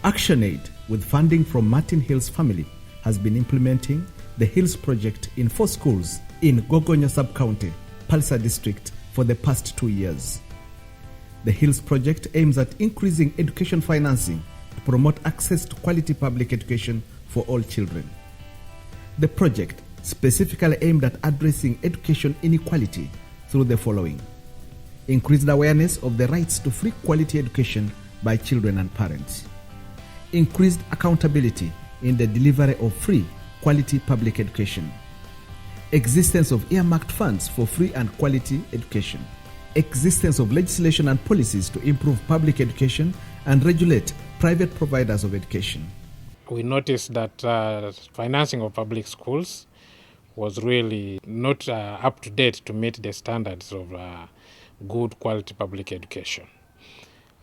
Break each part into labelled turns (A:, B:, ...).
A: ActionAid, with funding from Martin Hill's family, has been implementing the Hills Project in 4 schools in Gogonyo Sub-County, Pallisa District for the past 2 years. The Hills Project aims at increasing education financing to promote access to quality public education for all children. The project specifically aimed at addressing education inequality through the following: increased awareness of the rights to free quality education by children and parents, increased accountability in the delivery of free quality public education, existence of earmarked funds for free and quality education, existence of legislation and policies to improve public education and regulate private providers of education.
B: We noticed that financing of public schools was really not up to date to meet the standards of good quality public education.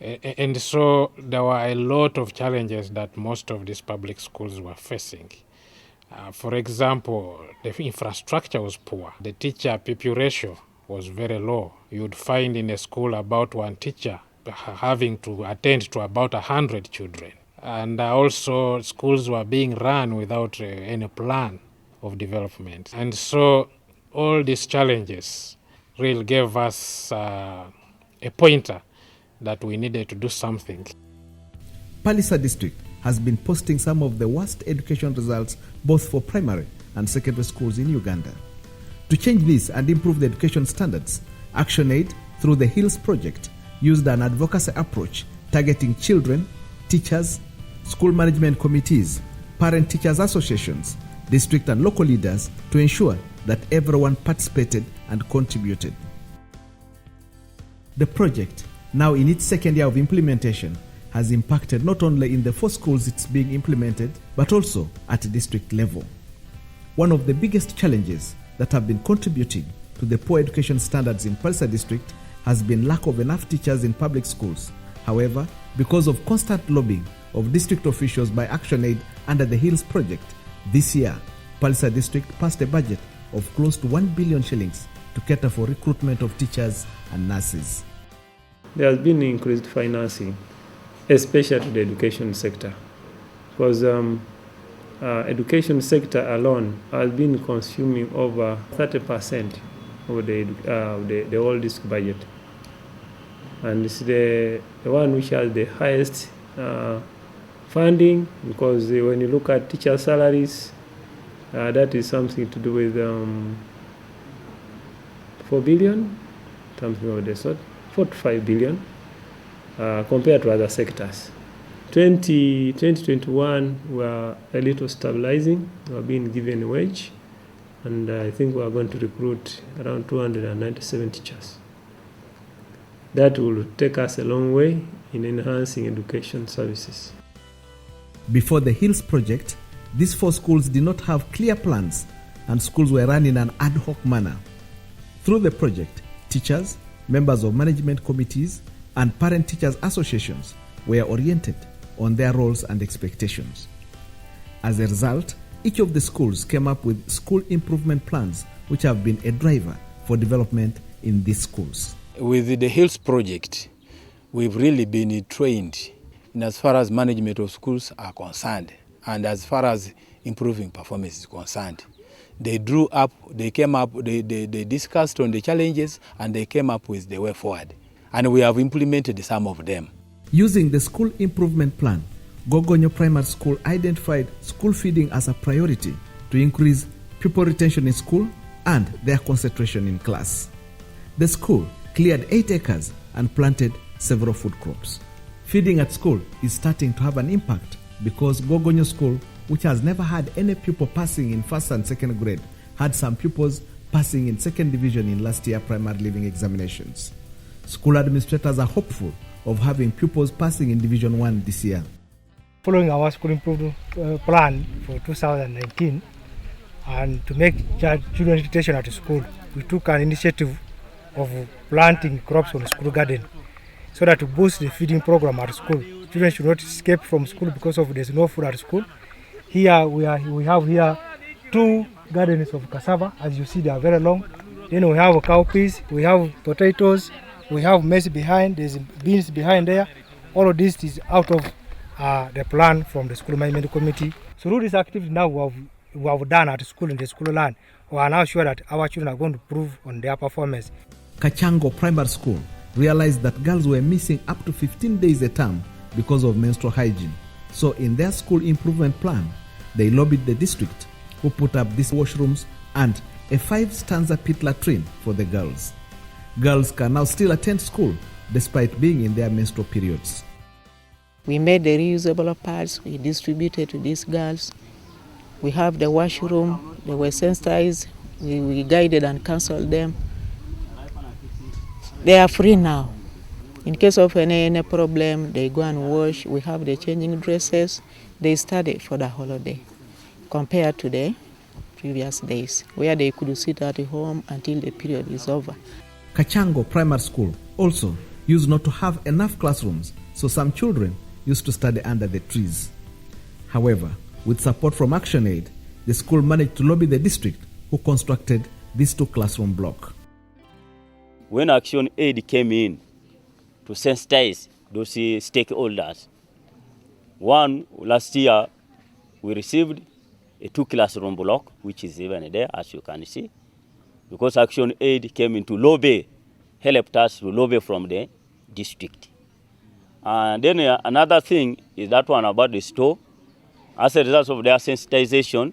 B: And so there were a lot of challenges that most of these public schools were facing. For example, the infrastructure was poor. The teacher-pupil ratio was very low. You would find in a school about one teacher having to attend to about 100 children. And also schools were being run without any plan of development. And so all these challenges really gave us a pointer that we needed to do something.
A: Pallisa District has been posting some of the worst education results both for primary and secondary schools in Uganda. To change this and improve the education standards, ActionAid, through the Hills Project, used an advocacy approach targeting children, teachers, school management committees, parent-teachers associations, district and local leaders to ensure that everyone participated and contributed. The project, now in its second year of implementation, has impacted not only in the 4 schools it's being implemented, but also at district level. One of the biggest challenges that have been contributing to the poor education standards in Pallisa District has been lack of enough teachers in public schools. However, because of constant lobbying of district officials by ActionAid under the Hills Project, this year, Pallisa District passed a budget of close to 1 billion shillings to cater for recruitment of teachers and nurses.
C: There has been increased financing, especially to the education sector, because education sector alone has been consuming over 30% of the whole district budget, and it's the one which has the highest funding, because when you look at teacher salaries, that is something to do with 4 billion, something of the sort, 4 to 5 billion, compared to other sectors. 2021, we are a little stabilizing. We are being given a wage, and I think we are going to recruit around 297 teachers. That will take us a long way in enhancing education services.
A: Before the Hills Project, these 4 schools did not have clear plans, and schools were run in an ad hoc manner. Through the project, teachers, members of management committees, and parent-teachers associations were oriented on their roles and expectations. As a result, each of the schools came up with school improvement plans, which have been a driver for development in these schools.
D: With the Hills Project, we've really been trained in as far as management of schools are concerned, and as far as improving performance is concerned. They discussed on the challenges, and they came up with the way forward. And we have implemented some of them.
A: Using the school improvement plan, Gogonyo Primary School identified school feeding as a priority to increase pupil retention in school and their concentration in class. The school cleared 8 acres and planted several food crops. Feeding at school is starting to have an impact because Gogonyo School, which has never had any pupil passing in 1st and 2nd grade, had some pupils passing in 2nd division in last year primary leaving examinations. School administrators are hopeful of having pupils passing in Division 1 this year.
E: Following our school improvement plan for 2019, and to make children's education at school, we took an initiative of planting crops on the school garden so that to boost the feeding program at school. Children should not escape from school because of there's no food at school. Here we have here 2 gardens of cassava. As you see, they are very long. Then we have cowpeas, we have potatoes, we have maize behind, there's beans behind there. All of this is out of the plan from the school management committee. Through this activity now we have done at school in the school land, we are now sure that our children are going to improve on their performance.
A: Kachango Primary School realized that girls were missing up to 15 days a term because of menstrual hygiene. So in their school improvement plan, they lobbied the district, who put up these washrooms and a 5-stanza pit latrine for the girls. Girls can now still attend school despite being in their menstrual periods.
F: We made the reusable pads, we distributed to these girls. We have the washroom, they were sensitized, we guided and counseled them. They are free now. In case of any problem, they go and wash. We have the changing dresses. They study for the holiday compared to the previous days where they could sit at home until the period is over.
A: Kachango Primary School also used not to have enough classrooms, so some children used to study under the trees. However, with support from ActionAid, the school managed to lobby the district, who constructed this 2-classroom block.
G: When ActionAid came in to sensitize those stakeholders, last year we received a 2-classroom block, which is even there, as you can see, because ActionAid came in to lobby, helped us to lobby from the district. And then another thing is that one about the store. As a result of their sensitization,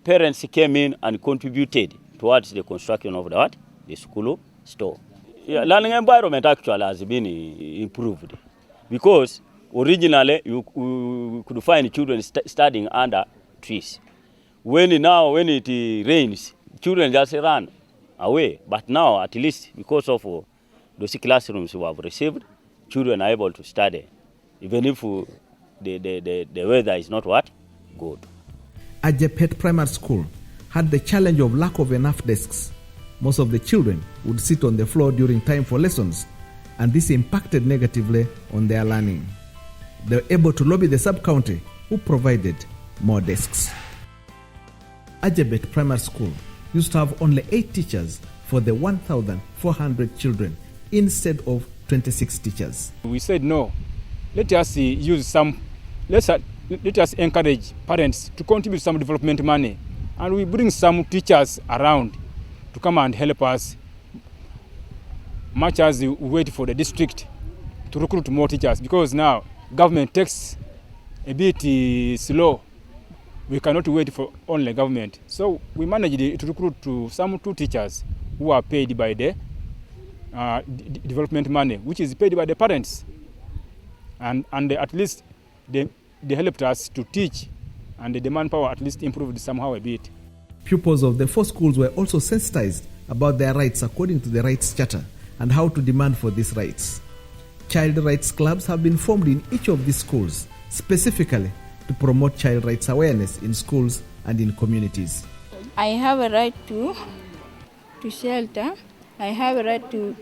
G: parents came in and contributed towards the construction of the school store. Yeah, learning environment actually has been improved because originally you could find children studying under trees. When it rains, children just run away. But now, at least because of those classrooms we have received, children are able to study, even if the weather is not good.
A: Ajepet Primary School had the challenge of lack of enough desks. Most of the children would sit on the floor during time for lessons, and this impacted negatively on their learning. They were able to lobby the sub-county, who provided more desks. Ajepet Primary School used to have only 8 teachers for the 1,400 children instead of 26 teachers.
H: We said no, let us encourage parents to contribute some development money, and we bring some teachers around to come and help us, much as we wait for the district to recruit more teachers, because now government takes a bit slow. We cannot wait for only government. So we managed to recruit some 2 teachers who are paid by the development money, which is paid by the parents. And at least they helped us to teach, and the manpower at least improved somehow a bit.
A: Pupils of the 4 schools were also sensitized about their rights according to the Rights Charter and how to demand for these rights. Child rights clubs have been formed in each of these schools, specifically to promote child rights awareness in schools and in communities.
I: I have a right to shelter, I have a right to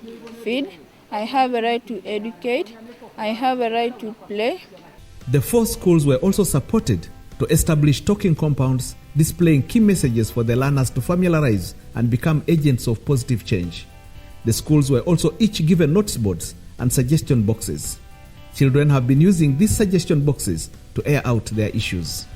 I: feed, I have a right to educate, I have a right to play.
A: The 4 schools were also supported to establish talking compounds displaying key messages for the learners to familiarize and become agents of positive change. The schools were also each given notice boards and suggestion boxes. Children have been using these suggestion boxes to air out their issues.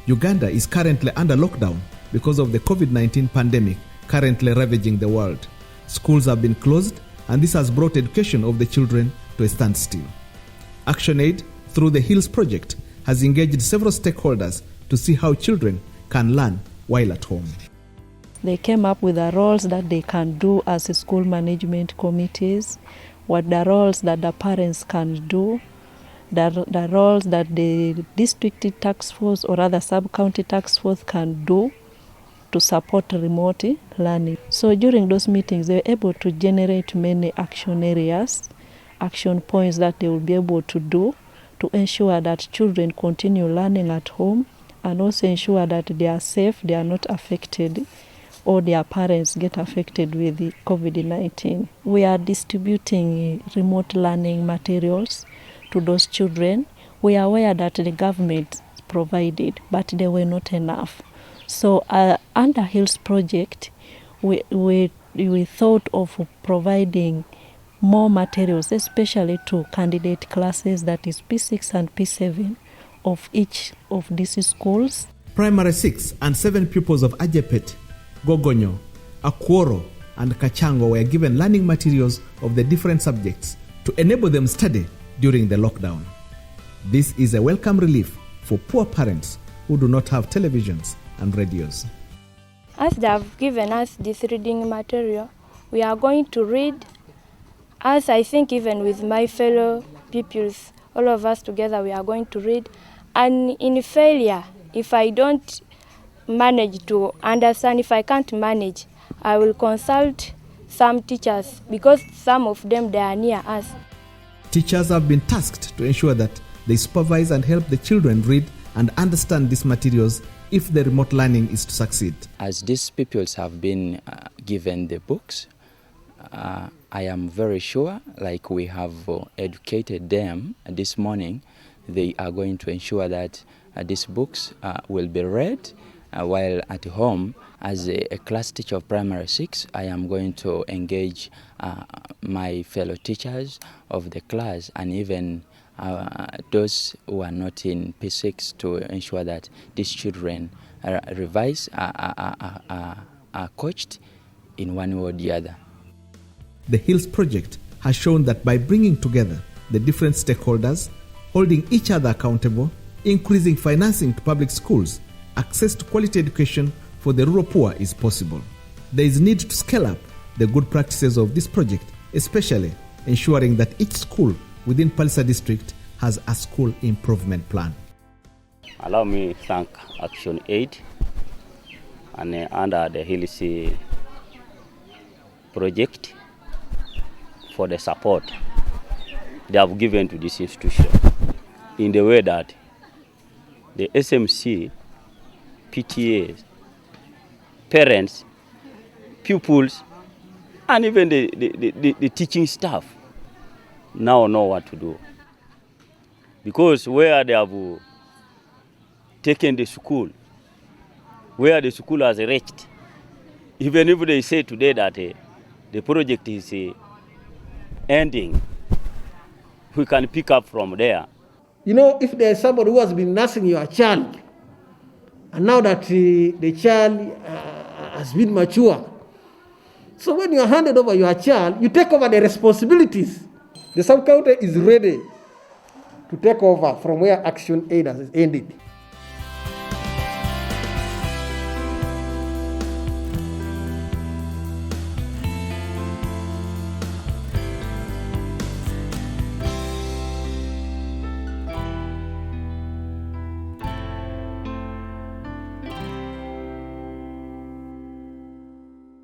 A: Uganda is currently under lockdown because of the COVID-19 pandemic currently ravaging the world. Schools have been closed, and this has brought education of the children to a standstill. ActionAid, through the HEALS project, has engaged several stakeholders to see how children can learn while at home.
J: They came up with the roles that they can do as school management committees, what the roles that the parents can do, the roles that the district task force or other sub-county task force can do to support remote learning. So during those meetings, they were able to generate many action areas, action points that they will be able to do to ensure that children continue learning at home, and also ensure that they are safe, they are not affected, or their parents get affected with the COVID-19. We are distributing remote learning materials to those children. We are aware that the government provided, but they were not enough. So under HEALS project, we thought of providing more materials, especially to candidate classes, that is P6 and P7 of each of these schools.
A: Primary 6 and 7 pupils of Ajepet, Gogonyo, Akworo, and Kachango were given learning materials of the different subjects to enable them study during the lockdown. This is a welcome relief for poor parents who do not have televisions and radios.
I: As they have given us this reading material, we are going to read, as I think even with my fellow pupils, all of us together we are going to read. And in failure, if I don't manage to understand, if I can't manage, I will consult some teachers because some of them they are near us.
A: Teachers have been tasked to ensure that they supervise and help the children read and understand these materials if the remote learning is to succeed.
K: As these pupils have been given the books, I am very sure, like we have educated them this morning, they are going to ensure that these books will be read while at home. As a class teacher of primary 6, I am going to engage my fellow teachers of the class and even those who are not in P6 to ensure that these children revise, are coached in one way or the other.
A: The HILS project has shown that by bringing together the different stakeholders, holding each other accountable, increasing financing to public schools, access to quality education for the rural poor is possible. There is need to scale up the good practices of this project, especially ensuring that each school within Pallisa district has a school improvement plan.
G: Allow me to thank ActionAid and under the HILS project for the support they have given to this institution in the way that the SMC, PTAs, parents, pupils, and even the teaching staff now know what to do. Because where they have taken the school, where the school has reached, even if they say today that the project is ending, we can pick up from there.
L: You know, if there is somebody who has been nursing your child, and now that the child has been mature, so when you are handed over your child, you take over the responsibilities. The sub-county is ready to take over from where ActionAid has ended.